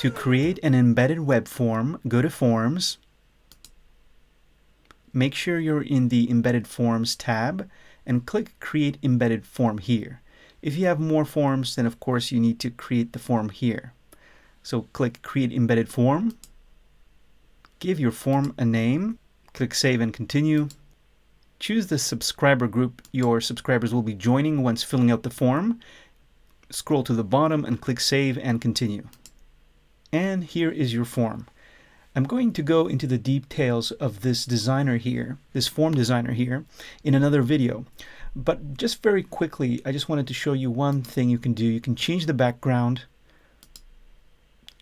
To create an embedded web form, go to Forms. Make sure you're in the Embedded Forms tab and click Create Embedded Form here. If you have more forms, then of course you need to create the form here. So click Create Embedded Form. Give your form a name. Click Save and Continue. Choose the subscriber group your subscribers will be joining once filling out the form. Scroll to the bottom and click Save and Continue. And here is your form. I'm going to go into the details of this designer here, this form designer here, in another video. But just very quickly, I just wanted to show you one thing you can do. You can change the background,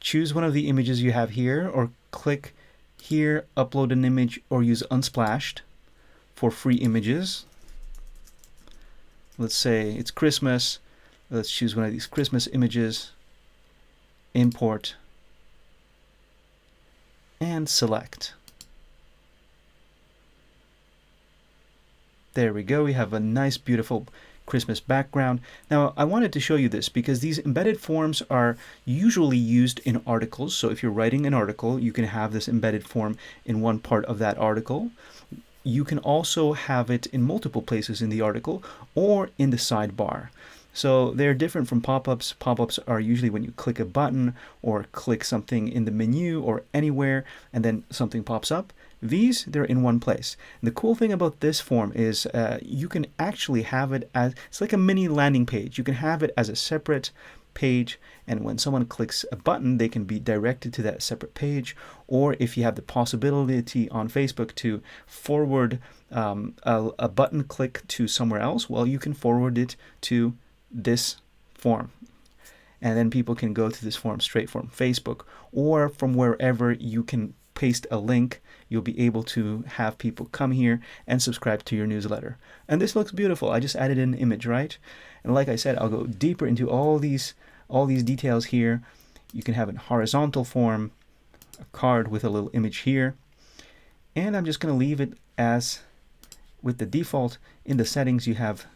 choose one of the images you have here, or click here, upload an image, or use Unsplashed for free images. Let's say it's Christmas. Let's choose one of these Christmas images, import, and select. There we go. We have a nice, beautiful Christmas background. Now, I wanted to show you this because these embedded forms are usually used in articles. So if you're writing an article, you can have this embedded form in one part of that article. You can also have it in multiple places in the article or in the sidebar. So they're different from pop-ups. Pop-ups are usually when you click a button or click something in the menu or anywhere and then something pops up. These, they're in one place. And the cool thing about this form is you can actually have it as, it's like a mini landing page. You can have it as a separate page, and when someone clicks a button, they can be directed to that separate page. Or if you have the possibility on Facebook to forward a button click to somewhere else, well, you can forward it to this form. And then people can go to this form straight from Facebook or from wherever you can paste a link. You'll be able to have people come here and subscribe to your newsletter. And this looks beautiful. I just added an image, right? And like I said, I'll go deeper into all these details here. You can have a horizontal form, a card with a little image here. And I'm just going to leave it as with the default. In the settings, you have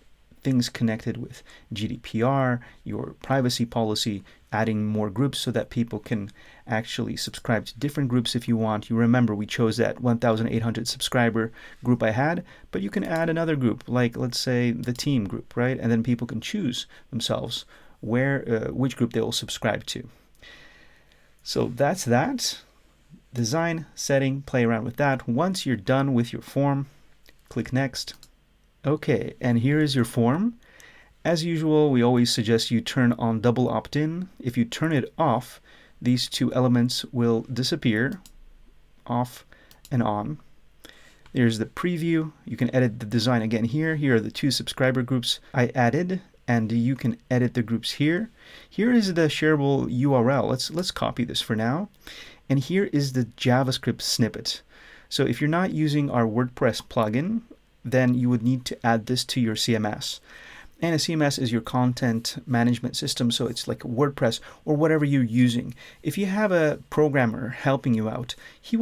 things connected with GDPR, your privacy policy, adding more groups so that people can actually subscribe to different groups if you want. You remember we chose that 1,800 subscriber group I had, but you can add another group, like let's say the team group, right? And then people can choose themselves which group they will subscribe to. So that's that. Design, setting, play around with that. Once you're done with your form, click Next. Okay, and here is your form. As usual, we always suggest you turn on double opt-in. If you turn it off, these two elements will disappear, off and on. There's the preview. You can edit the design again here. Here are the two subscriber groups I added, and you can edit the groups here. Here is the shareable URL. Let's copy this for now. And here is the JavaScript snippet. So if you're not using our WordPress plugin, then you would need to add this to your CMS. And a CMS is your content management system, so it's like WordPress or whatever you're using. If you have a programmer helping you out, he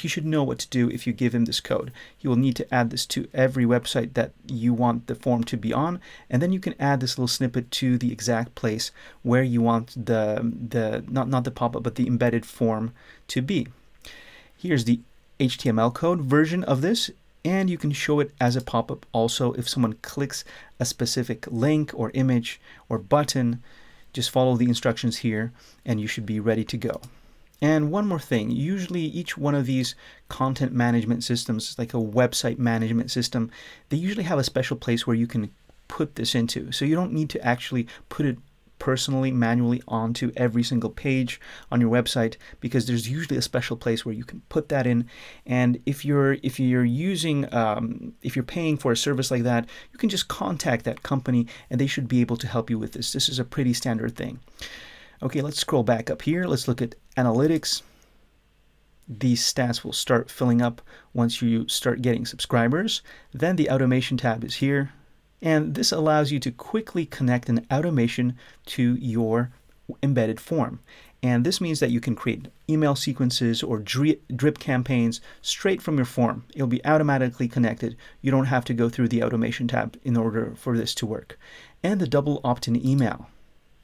should know what to do if you give him this code. He will need to add this to every website that you want the form to be on, and then you can add this little snippet to the exact place where you want the not the pop-up, but the embedded form to be. Here's the HTML code version of this. And you can show it as a pop-up also if someone clicks a specific link or image or button. Just follow the instructions here and you should be ready to go. And one more thing, usually each one of these content management systems, like a website management system, they usually have a special place where you can put this into. So you don't need to actually put it personally, manually onto every single page on your website, because there's usually a special place where you can put that in. And if you're using if you're paying for a service like that, you can just contact that company and they should be able to help you with this. This is a pretty standard thing. Okay, let's scroll back up here. Let's look at analytics. These stats will start filling up once you start getting subscribers. Then the automation tab is here. And this allows you to quickly connect an automation to your embedded form. And this means that you can create email sequences or drip campaigns straight from your form. It'll be automatically connected. You don't have to go through the automation tab in order for this to work. And the double opt-in email.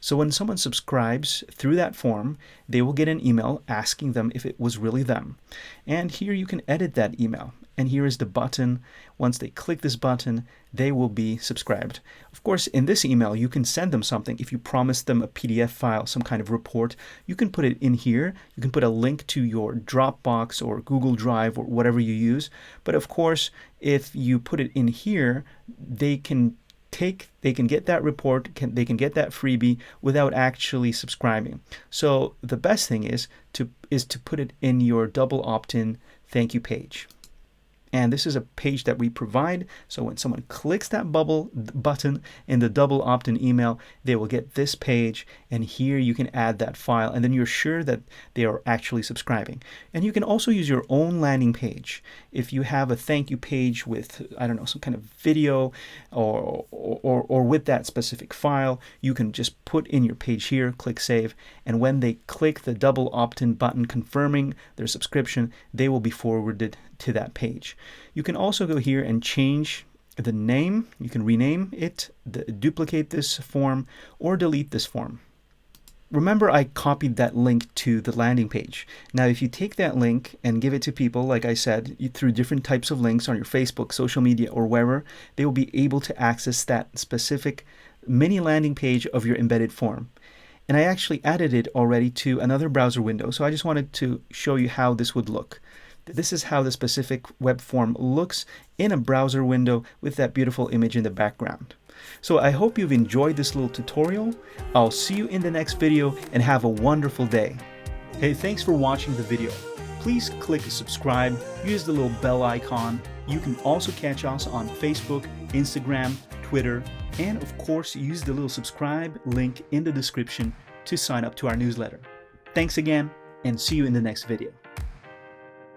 So when someone subscribes through that form, they will get an email asking them if it was really them. And here you can edit that email. And here is the button. Once they click this button, they will be subscribed. Of course, in this email, you can send them something. If you promise them a PDF file, some kind of report, you can put it in here. You can put a link to your Dropbox or Google Drive or whatever you use. But of course, if you put it in here, they can get that report, they can get that freebie without actually subscribing. So the best thing is to put it in your double opt-in thank you page. And this is a page that we provide. So when someone clicks that button in the double opt-in email, they will get this page. And here you can add that file. And then you're sure that they are actually subscribing. And you can also use your own landing page. If you have a thank you page with, I don't know, some kind of video or with that specific file, you can just put in your page here, click save. And when they click the double opt-in button confirming their subscription, they will be forwarded to that page. You can also go here and change the name. You can rename it, duplicate this form, or delete this form. Remember, I copied that link to the landing page. Now, if you take that link and give it to people, like I said, through different types of links on your Facebook, social media, or wherever, they will be able to access that specific mini landing page of your embedded form. And I actually added it already to another browser window, so I just wanted to show you how this would look. This is how the specific web form looks in a browser window with that beautiful image in the background. So I hope you've enjoyed this little tutorial. I'll see you in the next video and have a wonderful day. Hey, thanks for watching the video. Please click subscribe, use the little bell icon. You can also catch us on Facebook, Instagram, Twitter, and of course use the little subscribe link in the description to sign up to our newsletter. Thanks again, and see you in the next video.